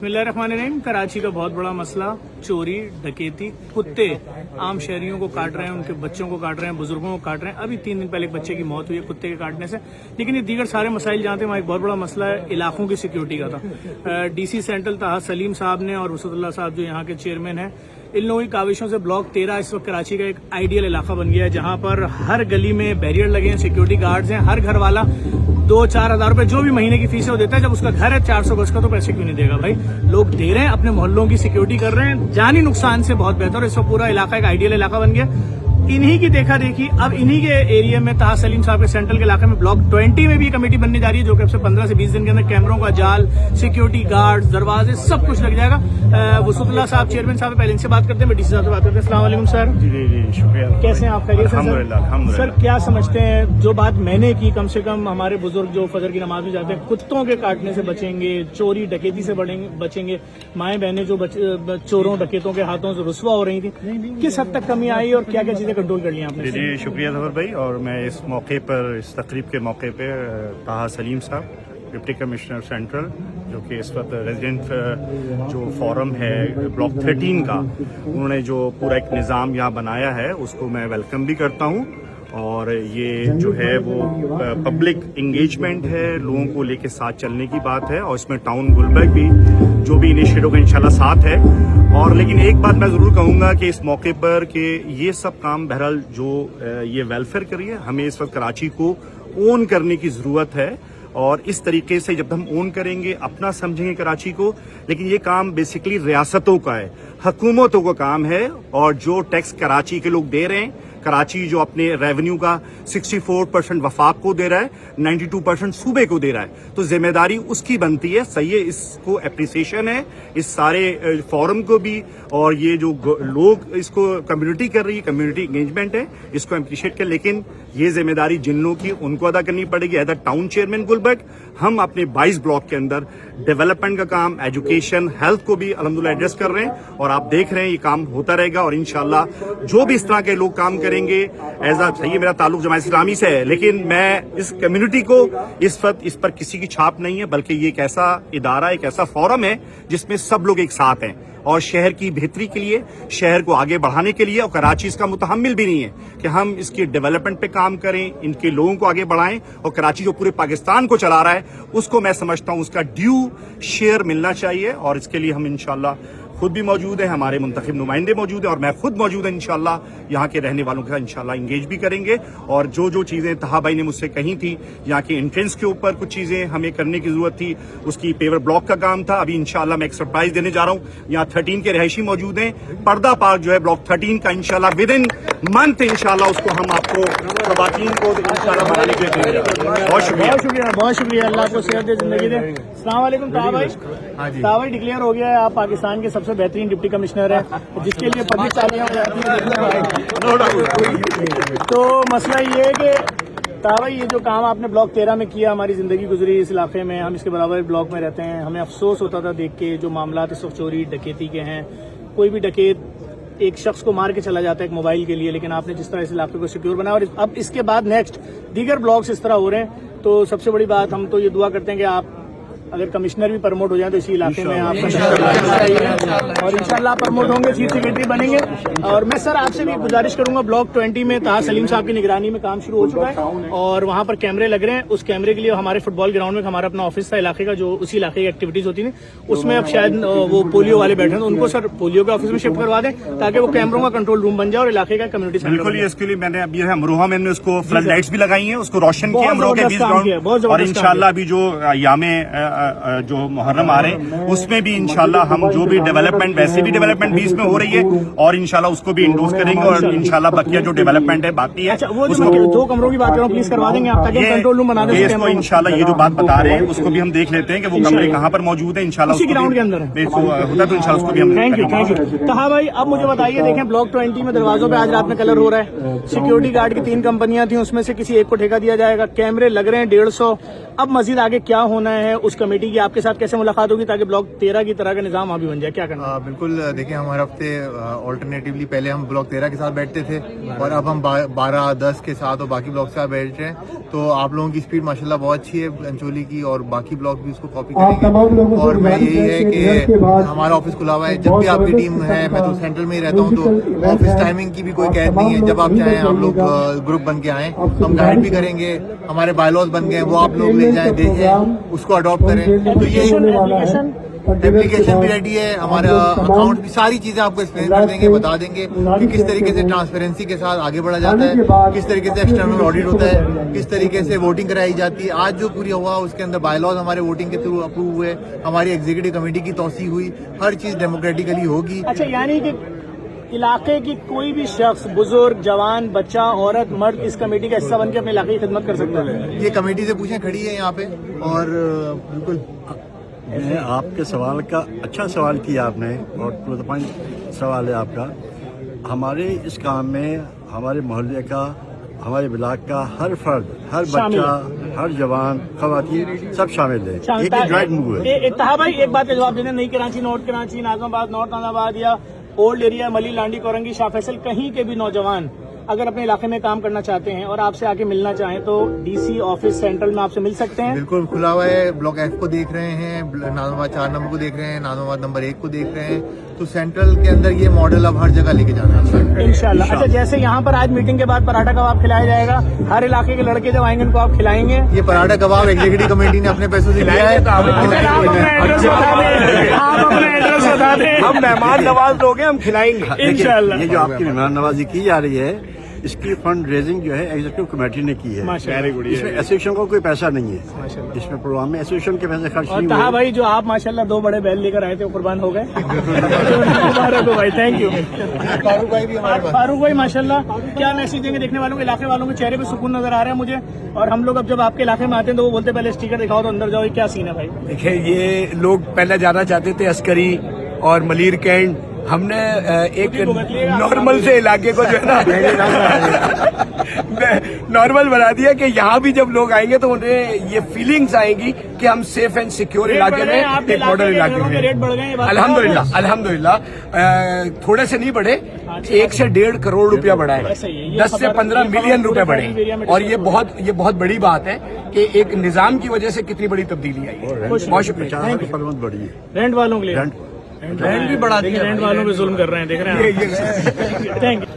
बिस्मिल्लाहिर्रहमानिर्रहीम। कराची का बहुत बड़ा मसला चोरी, डकैती, कुत्ते आम शहरियों को काट रहे हैं, उनके बच्चों को काट रहे हैं, बुजुर्गों को काट रहे हैं। अभी 3 दिन पहले एक बच्चे की मौत हुई है कुत्ते के काटने से। लेकिन ये दीगर सारे मसाइल जहाँ थे वहाँ एक बहुत बड़ा मसला है इलाकों की सिक्योरिटी का था। DC सेंट्रल ताहा सलीम साहब ने और वसतुल्लाह साहब जो यहाँ के चेयरमैन हैं, इन लोगों की काविशों से ब्लॉक 13 इस वक्त कराची का एक आइडियल इलाका बन गया है, जहाँ पर हर गली में बैरियर लगे हैं, सिक्योरिटी गार्ड्स हैं। हर घर वाला 2-4 हज़ार रुपए जो भी महीने की फीस है वो देता है। जब उसका घर है 400 गज का तो पैसे क्यों नहीं देगा भाई? लोग दे रहे हैं, अपने मोहल्लों की सिक्योरिटी कर रहे हैं। जानी नुकसान से बहुत बेहतर। इस वक्त पूरा इलाका एक आइडियल इलाका बन गया। इन्हीं की देखा देखी अब इन्हीं के एरिया में ताहा सलीम साहब के सेंट्रल के इलाके में ब्लॉक 20 में भी कमेटी बनने जा रही है, जो कि अब से 15 से 20 दिन के अंदर कैमरों का जाल, सिक्योरिटी गार्ड, दरवाजे सब कुछ लग जाएगा। वसतुल्लाह साहब चेयरमैन साहब पहले इनसे बात करते हैं, DC साहब से बात करते हैं। अस्सलाम वालेकुम सर। जी शुक्रिया। कैसे हैं आप? खैरियत से अल्हम्दुलिल्लाह। सर क्या समझते हैं, जो बात मैंने की, कम से कम हमारे बुजुर्ग जो फजर की नमाज में जाते हैं कुत्तों के काटने से बचेंगे, चोरी डकैती से बचेंगे, माएँ बहनें जो चोरों डकैतों के हाथों से रुस्वा हो रही थी, किस हद तक कमी आई और क्या क्या चीजें कंट्रोल कर ली आपने? जी शुक्रिया ज़फर भाई। और मैं इस मौके पर, इस तकरीब के मौके पे ताहा सलीम साहब डिप्टी कमिश्नर सेंट्रल, जो कि इस वक्त रेजिडेंट जो फोरम है ब्लॉक 13 का, उन्होंने जो पूरा एक निज़ाम यहाँ बनाया है उसको मैं वेलकम भी करता हूँ। और ये जो है वो पब्लिक इंगेजमेंट है, लोगों को लेके साथ चलने की बात है। और इसमें टाउन गुलबर्ग भी जो भी इनिशिएटिव का इंशाल्लाह साथ है। और लेकिन एक बात मैं ज़रूर कहूँगा कि इस मौके पर कि ये सब काम बहरहाल जो ये वेलफेयर करिए, हमें इस वक्त कराची को ओन करने की ज़रूरत है। और इस तरीके से जब हम ओन करेंगे, अपना समझेंगे कराची को, लेकिन ये काम बेसिकली रियासतों का है, हुकूमतों का काम है। और जो टैक्स कराची के लोग दे रहे हैं, कराची जो अपने रेवेन्यू का 64% वफाक को दे रहा है, 92% सूबे को दे रहा है, तो जिम्मेदारी उसकी बनती है। सही है, इसको एप्रिसिएशन है इस सारे फोरम को भी। और ये जो लोग इसको कम्युनिटी कर रही है, कम्युनिटी एंगेजमेंट है, इसको अप्रिशिएट कर। लेकिन ये जिम्मेदारी जिन लोगों की उनको अदा करनी पड़ेगी। As a town chairman Gulberg, हम अपने 22 ब्लॉक के अंदर डेवलपमेंट का काम, एजुकेशन, हेल्थ को भी अल्हम्दुलिल्लाह एड्रेस कर रहे हैं। और आप देख रहे हैं ये काम होता रहेगा। और इंशाल्लाह जो भी इस तरह के लोग काम करेंगे, एज अ सही मेरा ताल्लुक जमात इस्लामी से है, लेकिन मैं इस कम्युनिटी को इस वक्त इस पर किसी की छाप नहीं है, बल्कि ये एक ऐसा इदारा, एक ऐसा फोरम है जिसमें सब लोग एक साथ हैं। और शहर की बेहतरी के लिए, शहर को आगे बढ़ाने के लिए, और कराची इसका मुतहम्मिल भी नहीं है कि हम इसकी डेवलपमेंट पे काम करें, इनके लोगों को आगे बढ़ाएं। और कराची जो पूरे पाकिस्तान को चला रहा है, उसको मैं समझता हूं उसका ड्यू शेयर मिलना चाहिए। और इसके लिए हम इंशाल्लाह खुद भी मौजूद है, हमारे मुंतखब नुमाइंदे मौजूद हैं, और मैं खुद मौजूद है। इंशाल्लाह यहाँ के रहने वालों के साथ इंशाल्लाह इंगेज भी करेंगे। और जो जो चीज़ें ताहा भाई ने मुझसे कही थी, यहाँ के एंट्रेंस के ऊपर कुछ चीज़ें हमें करने की जरूरत थी, उसकी पेवर ब्लॉक का काम था। अभी इंशाल्लाह मैं एक सरप्राइज देने जा रहा हूँ। यहाँ 13 के रहायशी मौजूद हैं। पर्दा पार्क जो है ब्लॉक 13 का, इंशाल्लाह विद इन मंथ इंशाल्लाह उसको हम आपको ख़वातीन को इंशाल्लाह बनाने के लिए देंगे। बहुत शुक्रिया, बहुत शुक्रिया। अल्लाह आपको सेहत दे, जिंदगी दे। अस्सलाम वालेकुम ताहा भाई। ताहा भाई डिक्लेयर हो गया है, आप पाकिस्तान के सबसे बेहतरीन डिप्टी कमिश्नर है, जिसके लिए पब्लिक तालियां हो जाती हैं। तो मसला ये है कि ताहा भाई, ये जो काम आपने ब्लॉक 13 में किया, हमारी जिंदगी गुजरी इस इलाके में, हम इसके बराबर ब्लॉक में रहते हैं, हमें अफसोस होता था देख के जो मामला इस वक्त चोरी डकैती के हैं। कोई भी डकैत एक शख्स को मार के चला जाता है एक मोबाइल के लिए, लेकिन आपने जिस तरह इस इलाके को सिक्योर बनाया, और अब इसके बाद नेक्स्ट दीगर ब्लॉक्स इस तरह हो रहे हैं, तो सबसे बड़ी बात हम तो ये दुआ करते हैं कि आप अगर कमिश्नर भी प्रमोट हो जाए तो इसी इलाके में आप और इंशाल्लाह प्रमोट होंगे, चीफ सेक्रेटरी बनेंगे। और मैं सर आपसे भी गुजारिश करूंगा, ब्लॉक 20 में ताहा सलीम साहब की निगरानी में काम शुरू हो चुका है और वहां पर कैमरे लग रहे हैं। उस कैमरे के लिए हमारे फुटबॉल ग्राउंड में हमारा अपना ऑफिस था इलाके का, जो उसी इलाके की एक्टिविटीज होती थी, उसमें अब शायद वो पोलियो वाले बैठे हैं, तो उनको सर पोलियो के ऑफिस में शिफ्ट करवा दें ताकि वो कैमरों का कंट्रोल रूम बन जाए और इलाके का कम्युनिटी। बिल्कुल, इसके लिए मैंने अभी अमरोहा में उसको फ्लड लाइट्स भी लगाई हैं, उसको रोशन किया अमरोहा के 20 ग्राउंड। और इंशाल्लाह अभी जो यामे जो मुहर्रम आ रहे हैं, उसमें भी इंशाल्लाह हम जो भी डेवलपमेंट, वैसे भी डेवलपमेंट 20 में हो रही है, और इंशाल्लाह उसको भी इंडोर्स करेंगे। और इंशाल्लाह बकिया जो डेवलपमेंट है बाकी है, वो जो 2 कमरों की बात करो प्लीज करवा देंगे आप, ताकि कंट्रोल रूम बना दें इसको। इंशाल्लाह ये जो बात बता रहे हैं उसको भी हम देख लेते हैं कि वो कमरे कहाँ पर मौजूद है। इंशाल्लाह उसी ग्राउंड के अंदर होता तो इंशाल्लाह उसको भी हम। Thank you. ताहा भाई अब मुझे बताइए, देखें ब्लॉक 20 में दरवाजों पे आज रात में कलर हो रहा है, सिक्योरिटी गार्ड की 3 कंपनियां थी, उसमें से किसी एक को ठेका दिया जाएगा, कैमरे लग रहे हैं 150। अब मजीद आगे क्या होना है, उस कमेटी की आपके साथ कैसे मुलाकात होगी ताकि ब्लॉक 13 की तरह का निजाम वहाँ भी बन जाए, क्या करना? बिल्कुल देखिए, हम हर हफ्ते ऑल्टरनेटिवली पहले हम ब्लॉक 13 के साथ बैठते थे और अब हम 12, 10 के साथ और बाकी ब्लॉक के साथ बैठ रहे हैं। तो आप लोगों की स्पीड माशाल्लाह बहुत अच्छी है अंचोली की, और बाकी ब्लॉक भी उसको कॉपी करेंगे। और मैं यही है कि हमारा ऑफिस खुला हुआ है, जब भी आपकी टीम है, मैं तो सेंट्रल में ही रहता हूँ, तो ऑफिस टाइमिंग की भी कोई कैद नहीं है। जब आप चाहें हम लोग ग्रुप बन के आए, हम गाइड भी करेंगे, हमारे बायलॉज बन गए, वो आप लोग ले जाएं, देखें, उसको अडॉप्ट करें। तो ये एप्लीकेशन भी रेडी है, हमारा अकाउंट भी, सारी चीजें आपको एक्सप्लेन कर देंगे, बता देंगे कि किस तरीके से ट्रांसपेरेंसी के साथ आगे बढ़ा जाता है, किस तरीके से एक्सटर्नल ऑडिट होता है, किस तरीके से वोटिंग कराई जाती है। आज जो पूरी हुआ उसके अंदर बायलॉज हमारे वोटिंग के थ्रू अप्रूव हुए, हमारी एग्जीक्यूटिव कमेटी की तौसीह हुई, हर चीज डेमोक्रेटिकली होगी। अच्छा, यानी कि इलाके की कोई भी शख्स, बुजुर्ग, जवान, बच्चा, औरत, मर्द इस कमेटी का हिस्सा बन के अपने इलाके की खिदमत कर सकता है? ये कमेटी से पूछें, खड़ी है यहाँ पे। और बिल्कुल मैं आपके सवाल का अच्छा सवाल किया आपने, और टू द पॉइंट सवाल है आपका। हमारे इस काम में हमारे मोहल्ले का, हमारे ब्लॉक का हर फर्द, हर बच्चा, हर जवान, खवातीन सब शामिल है। एक जॉइंट मूव है। इत्तहा भाई, एक बात का जवाब देना, नई कराची, नॉर्थ कराची, नाजमाबाद, नॉर्थ नाजाबाद या ओल्ड एरिया, मली, लांडी, कोरंगी, शाह फैसल, कहीं के भी नौजवान अगर अपने इलाके में काम करना चाहते हैं और आपसे आके मिलना चाहें तो डीसी ऑफिस सेंट्रल में आपसे मिल सकते हैं? बिल्कुल खुला हुआ है। ब्लॉक एफ को देख रहे हैं, नाजमाबाद 4 नंबर को देख रहे हैं, नाजमाबाद नंबर 1 को देख रहे हैं। तो सेंट्रल के अंदर ये मॉडल अब हर जगह लेके जाना है इंशाल्लाह। अच्छा, जैसे यहाँ पर आज मीटिंग के बाद पराठा कबाब खिलाया जाएगा, हर इलाके के लड़के जब आएंगे उनको आप खिलाएंगे? ये पराठा कबाब एग्जीक्यूटिव कमेटी ने अपने पैसों से लिया है। आप अपना एड्रेस बता दें। हम मेहमान नवाज लोग हैं, हम खिलाएंगे इंशाल्लाह। ये जो आपकी मेहमान नवाजी की जा रही है, इसकी फंड रेजिंग जो है एग्जीक्यूटिव कमेटी ने की है। माशाल्लाह। इसमें एसोसिएशन को कोई पैसा नहीं है, इसमें प्रोग्राम में एसोसिएशन के पैसे खर्च और नहीं कहा हुए। भाई, जो आप माशाल्लाह 2 बड़े बैल लेकर आए थे वो कुर्बान हो गए। मुबारक हो भाई, थैंक यू। फारूक भाई भी हमारे पास। फारूक भाई माशाल्लाह, क्या मैसेज देंगे देखने वालों को? इलाके वालों के चेहरे पे सुकून नजर आ रहा है मुझे। और हम लोग अब जब आपके इलाके में आते हैं तो वो बोलते पहले स्टिकर दिखाओ तो अंदर जाओ, ये क्या सीन है भाई? देखिए, ये लोग पहले जाना चाहते थे अस्करी और मलीर कैंट। हमने एक नॉर्मल से इलाके को जो है ना नॉर्मल बना दिया कि यहाँ भी जब लोग आएंगे तो उन्हें ये फीलिंग्स आएंगी कि हम सेफ एंड सिक्योर इलाके में, एक मॉडल इलाके में। रेट बढ़ गए? अल्हम्दुलिल्लाह, अल्हम्दुलिल्लाह थोड़े से नहीं बढ़े, 1 से 1.5 करोड़ रुपया बढ़ा है, 10 से 15 मिलियन रुपए बढ़े। और ये बहुत बड़ी बात है कि एक निजाम की वजह से कितनी बड़ी तब्दीली आई है। बहुत शुक्रिया। 50% बढ़ी है रेंट वालों के लिए। रेंट रेंट भी बढ़ा दिया, रेंट वालों पे जुल्म कर रहे हैं, देख रहे हैं? Thank you.